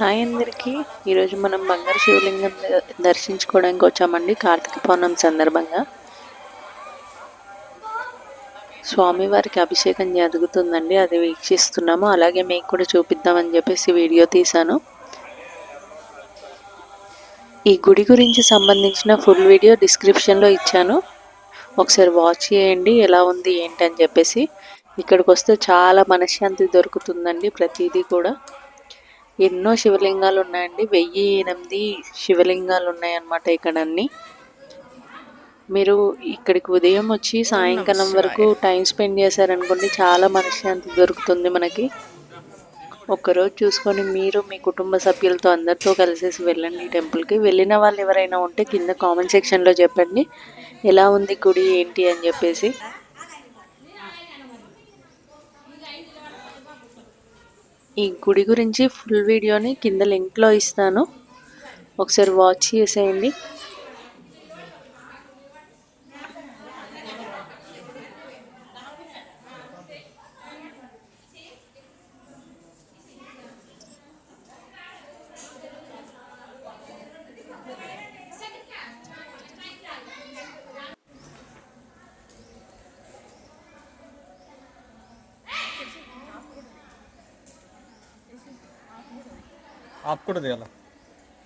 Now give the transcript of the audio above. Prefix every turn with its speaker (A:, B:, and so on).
A: Hi అందరికీ. ఈరోజు మనం బంగారు శివలింగం దర్శించుకోవడానికి వచ్చామండి. కార్తీక పౌర్ణమి సందర్భంగా స్వామివారికి అభిషేకం జరుగుతుందండి, అది వీక్షిస్తున్నాము. అలాగే మీకు కూడా చూపిద్దామని చెప్పేసి వీడియో తీశాను. ఈ గుడి గురించి సంబంధించిన ఫుల్ వీడియో డిస్క్రిప్షన్లో ఇచ్చాను, ఒకసారి వాచ్ చేయండి ఎలా ఉంది ఏంటి అని చెప్పేసి. ఇక్కడికి వస్తే చాలా మనశ్శాంతి దొరుకుతుందండి. ప్రతిదీ కూడా ఎన్నో శివలింగాలు ఉన్నాయండి. 1008 శివలింగాలు ఉన్నాయన్నమాట ఇక్కడ అన్ని. మీరు ఇక్కడికి ఉదయం వచ్చి సాయంకాలం వరకు టైం స్పెండ్ చేశారనుకోండి, చాలా మనశ్శాంతి దొరుకుతుంది మనకి. ఒక్కరోజు చూసుకొని మీరు మీ కుటుంబ సభ్యులతో అందరితో కలిసేసి వెళ్ళండి ఈ టెంపుల్కి. వెళ్ళిన వాళ్ళు ఎవరైనా ఉంటే కింద కామెంట్ సెక్షన్లో చెప్పండి ఎలా ఉంది గుడి ఏంటి అని చెప్పేసి. ఈ గుడి గురించి ఫుల్ వీడియోని కింద లింక్లో ఇస్తాను, ఒకసారి వాచ్ చేసేయండి.
B: आप కూడా చేయాలా?